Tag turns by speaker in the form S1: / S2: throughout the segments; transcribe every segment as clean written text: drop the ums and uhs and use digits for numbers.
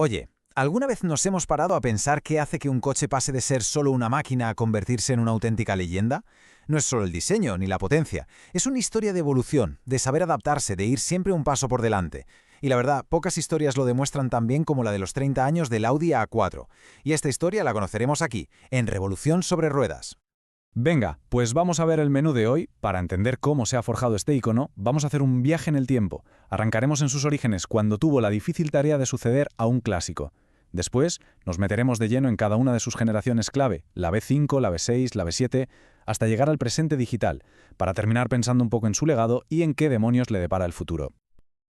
S1: Oye, ¿alguna vez nos hemos parado a pensar qué hace que un coche pase de ser solo una máquina a convertirse en una auténtica leyenda? No es solo el diseño ni la potencia, es una historia de evolución, de saber adaptarse, de ir siempre un paso por delante. Y la verdad, pocas historias lo demuestran tan bien como la de los 30 años del Audi A4. Y esta historia la conoceremos aquí, en Revolución sobre Ruedas.
S2: Venga, pues vamos a ver el menú de hoy. Para entender cómo se ha forjado este icono, vamos a hacer un viaje en el tiempo. Arrancaremos en sus orígenes cuando tuvo la difícil tarea de suceder a un clásico. Después, nos meteremos de lleno en cada una de sus generaciones clave, la V5, la V6, la V7, hasta llegar al presente digital, para terminar pensando un poco en su legado y en qué demonios le depara el futuro.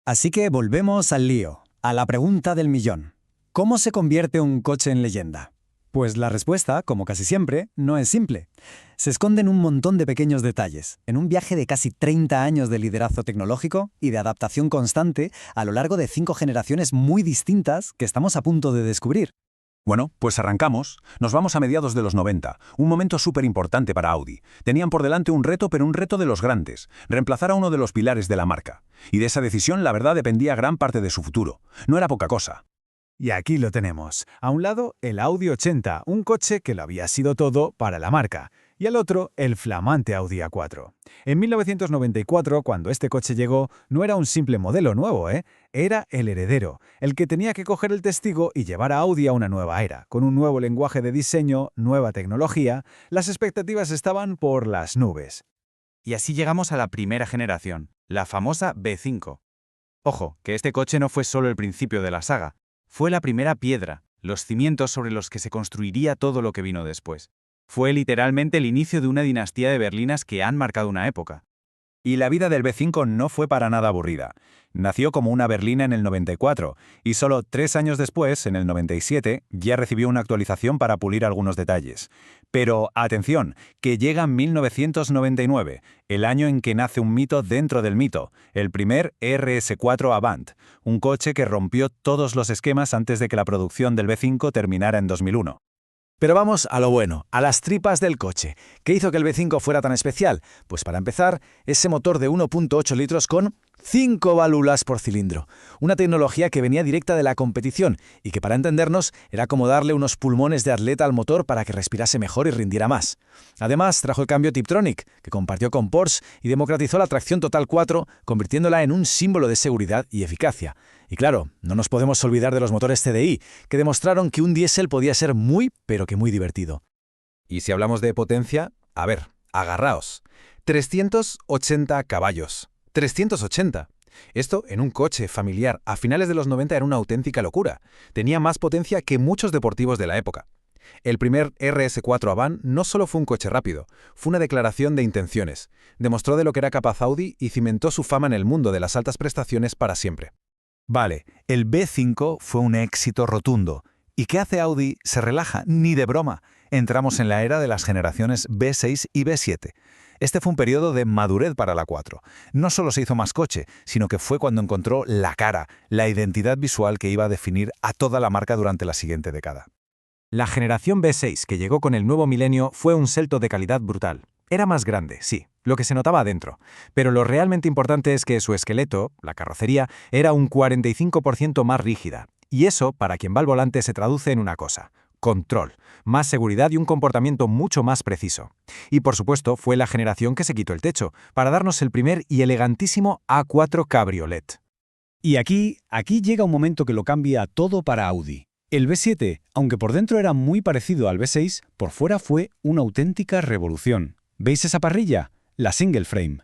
S3: Así que volvemos al lío, a la pregunta del millón. ¿Cómo se convierte un coche en leyenda? Pues la respuesta, como casi siempre, no es simple. Se esconde en un montón de pequeños detalles, en un viaje de casi 30 años de liderazgo tecnológico y de adaptación constante a lo largo de 5 generaciones muy distintas que estamos a punto de descubrir.
S4: Bueno, pues arrancamos. Nos vamos a mediados de los 90, un momento súper importante para Audi. Tenían por delante un reto, pero un reto de los grandes, reemplazar a uno de los pilares de la marca. Y de esa decisión, la verdad, dependía gran parte de su futuro. No era poca cosa.
S1: Y aquí lo tenemos. A un lado, el Audi 80, un coche que lo había sido todo para la marca. Y al otro, el flamante Audi A4. En 1994, cuando este coche llegó, no era un simple modelo nuevo, Era el heredero, el que tenía que coger el testigo y llevar a Audi a una nueva era, con un nuevo lenguaje de diseño, nueva tecnología. Las expectativas estaban por las nubes.
S5: Y así llegamos a la primera generación, la famosa V5. Ojo, que este coche no fue solo el principio de la saga. Fue la primera piedra, los cimientos sobre los que se construiría todo lo que vino después. Fue literalmente el inicio de una dinastía de berlinas que han marcado una época.
S4: Y la vida del V5 no fue para nada aburrida. Nació como una berlina en el 94 y solo 3 años después, en el 97, ya recibió una actualización para pulir algunos detalles. Pero, atención, que llega en 1999, el año en que nace un mito dentro del mito, el primer RS4 Avant, un coche que rompió todos los esquemas antes de que la producción del V5 terminara en 2001.
S1: Pero vamos a lo bueno, a las tripas del coche. ¿Qué hizo que el V5 fuera tan especial? Pues para empezar, ese motor de 1.8 litros con 5 válvulas por cilindro. Una tecnología que venía directa de la competición y que, para entendernos, era como darle unos pulmones de atleta al motor para que respirase mejor y rindiera más. Además, trajo el cambio Tiptronic, que compartió con Porsche y democratizó la tracción total 4, convirtiéndola en un símbolo de seguridad y eficacia. Y claro, no nos podemos olvidar de los motores CDI, que demostraron que un diésel podía ser muy, pero que muy divertido. Y si hablamos de potencia, a ver, agarraos. 380 caballos. 380. Esto, en un coche familiar a finales de los 90, era una auténtica locura. Tenía más potencia que muchos deportivos de la época. El primer RS4 Avant no solo fue un coche rápido, fue una declaración de intenciones. Demostró de lo que era capaz Audi y cimentó su fama en el mundo de las altas prestaciones para siempre.
S4: Vale, el V5 fue un éxito rotundo. ¿Y qué hace Audi? Se relaja, ni de broma. Entramos en la era de las generaciones V6 y V7. Este fue un periodo de madurez para la 4. No solo se hizo más coche, sino que fue cuando encontró la cara, la identidad visual que iba a definir a toda la marca durante la siguiente década.
S1: La generación V6 que llegó con el nuevo milenio fue un salto de calidad brutal. Era más grande, sí, lo que se notaba adentro, pero lo realmente importante es que su esqueleto, la carrocería, era un 45% más rígida. Y eso, para quien va al volante, se traduce en una cosa: control, más seguridad y un comportamiento mucho más preciso. Y por supuesto, fue la generación que se quitó el techo, para darnos el primer y elegantísimo A4 Cabriolet.
S3: Y aquí llega un momento que lo cambia todo para Audi. El V7, aunque por dentro era muy parecido al V6, por fuera fue una auténtica revolución. ¿Veis esa parrilla? La single frame.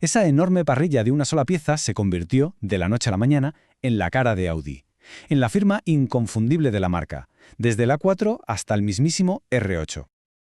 S3: Esa enorme parrilla de una sola pieza se convirtió, de la noche a la mañana, en la cara de Audi, en la firma inconfundible de la marca, desde el A4 hasta el mismísimo R8.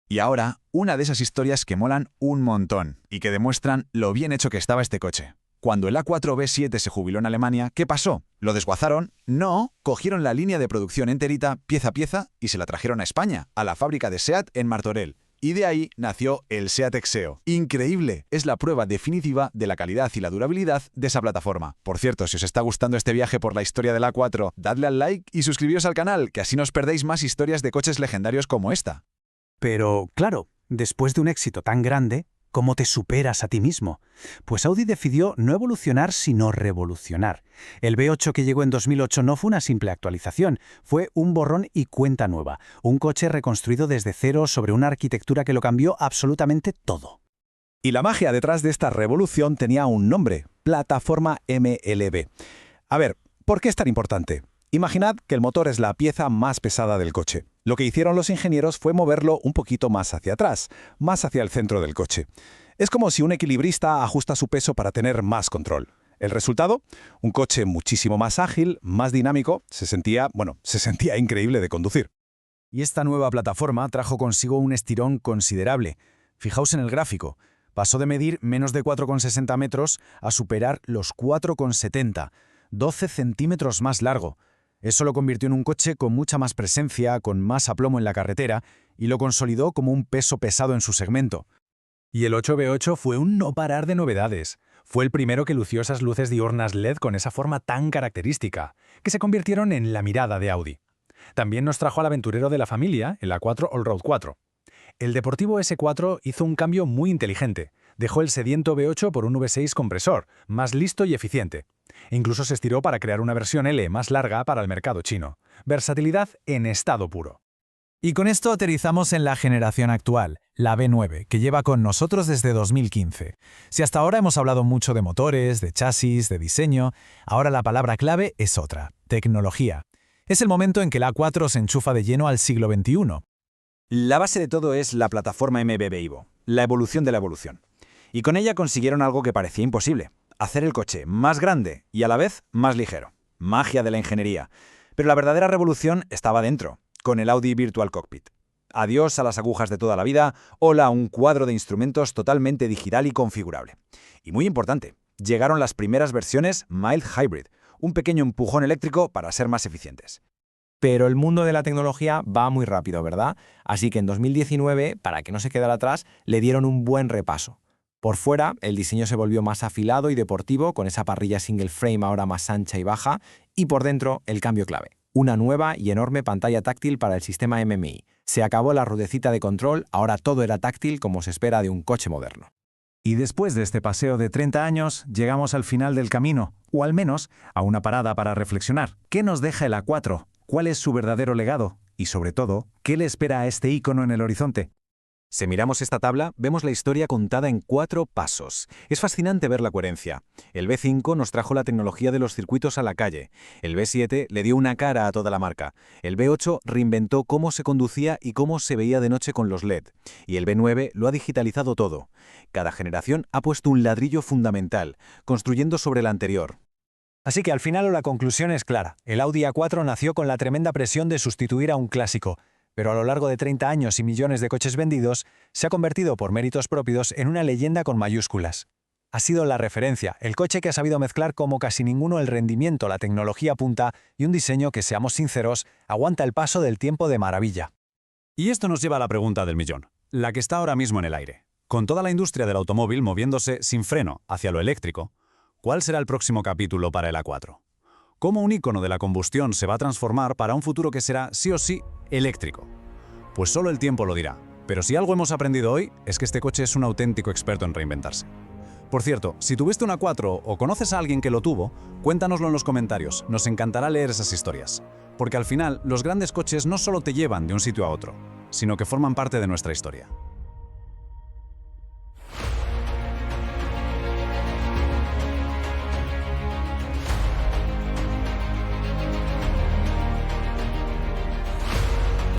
S4: Y ahora, una de esas historias que molan un montón y que demuestran lo bien hecho que estaba este coche. Cuando el A4-V7 se jubiló en Alemania, ¿qué pasó? ¿Lo desguazaron? No, cogieron la línea de producción enterita, pieza a pieza, y se la trajeron a España, a la fábrica de SEAT en Martorell. Y de ahí nació el SEAT Exeo. ¡Increíble! Es la prueba definitiva de la calidad y la durabilidad de esa plataforma. Por cierto, si os está gustando este viaje por la historia del A4, dadle al like y suscribíos al canal, que así no os perdéis más historias de coches legendarios como esta.
S1: Pero, claro, después de un éxito tan grande,
S3: ¿Cómo te superas a ti mismo? Pues Audi decidió no evolucionar, sino revolucionar. El V8 que llegó en 2008 no fue una simple actualización, fue un borrón y cuenta nueva, un coche reconstruido desde cero sobre una arquitectura que lo cambió absolutamente todo.
S1: Y la magia detrás de esta revolución tenía un nombre: plataforma MLB. A ver, ¿por qué es tan importante? Imaginad que el motor es la pieza más pesada del coche. Lo que hicieron los ingenieros fue moverlo un poquito más hacia atrás, más hacia el centro del coche. Es como si un equilibrista ajusta su peso para tener más control. ¿El resultado? Un coche muchísimo más ágil, más dinámico, se sentía increíble de conducir.
S2: Y esta nueva plataforma trajo consigo un estirón considerable. Fijaos en el gráfico. Pasó de medir menos de 4,60 metros a superar los 4,70, 12 centímetros más largo. Eso lo convirtió en un coche con mucha más presencia, con más aplomo en la carretera, y lo consolidó como un peso pesado en su segmento. Y el 8V8 fue un no parar de novedades. Fue el primero que lució esas luces diurnas LED con esa forma tan característica, que se convirtieron en la mirada de Audi. También nos trajo al aventurero de la familia, el A4 Allroad 4. El deportivo S4 hizo un cambio muy inteligente. Dejó el sediento V8 por un V6 compresor, más listo y eficiente. Incluso se estiró para crear una versión L más larga para el mercado chino. Versatilidad en estado puro. Y con esto aterrizamos en la generación actual, la V9, que lleva con nosotros desde 2015. Si hasta ahora hemos hablado mucho de motores, de chasis, de diseño, ahora la palabra clave es otra: tecnología. Es el momento en que la A4 se enchufa de lleno al siglo XXI.
S4: La base de todo es la plataforma MBB Evo, la evolución de la evolución. Y con ella consiguieron algo que parecía imposible: hacer el coche más grande y a la vez más ligero. Magia de la ingeniería. Pero la verdadera revolución estaba dentro, con el Audi Virtual Cockpit. Adiós a las agujas de toda la vida, hola a un cuadro de instrumentos totalmente digital y configurable. Y muy importante, llegaron las primeras versiones Mild Hybrid, un pequeño empujón eléctrico para ser más eficientes.
S6: Pero el mundo de la tecnología va muy rápido, ¿verdad? Así que en 2019, para que no se quedara atrás, le dieron un buen repaso. Por fuera, el diseño se volvió más afilado y deportivo, con esa parrilla single frame ahora más ancha y baja, y por dentro, el cambio clave: una nueva y enorme pantalla táctil para el sistema MMI. Se acabó la rudecita de control, ahora todo era táctil como se espera de un coche moderno.
S2: Y después de este paseo de 30 años, llegamos al final del camino, o al menos a una parada para reflexionar. ¿Qué nos deja el A4? ¿Cuál es su verdadero legado? Y sobre todo, ¿qué le espera a este ícono en el horizonte?
S4: Si miramos esta tabla, vemos la historia contada en 4 pasos. Es fascinante ver la coherencia. El V5 nos trajo la tecnología de los circuitos a la calle. El V7 le dio una cara a toda la marca. El V8 reinventó cómo se conducía y cómo se veía de noche con los LED. Y el V9 lo ha digitalizado todo. Cada generación ha puesto un ladrillo fundamental, construyendo sobre el anterior.
S3: Así que al final la conclusión es clara. El Audi A4 nació con la tremenda presión de sustituir a un clásico, pero a lo largo de 30 años y millones de coches vendidos, se ha convertido por méritos propios en una leyenda con mayúsculas. Ha sido la referencia, el coche que ha sabido mezclar como casi ninguno el rendimiento, la tecnología punta y un diseño que, seamos sinceros, aguanta el paso del tiempo de maravilla.
S2: Y esto nos lleva a la pregunta del millón, la que está ahora mismo en el aire. Con toda la industria del automóvil moviéndose sin freno hacia lo eléctrico, ¿cuál será el próximo capítulo para el A4? ¿Cómo un ícono de la combustión se va a transformar para un futuro que será sí o sí eléctrico? Pues solo el tiempo lo dirá. Pero si algo hemos aprendido hoy es que este coche es un auténtico experto en reinventarse. Por cierto, si tuviste un A4 o conoces a alguien que lo tuvo, cuéntanoslo en los comentarios, nos encantará leer esas historias. Porque al final, los grandes coches no solo te llevan de un sitio a otro, sino que forman parte de nuestra historia.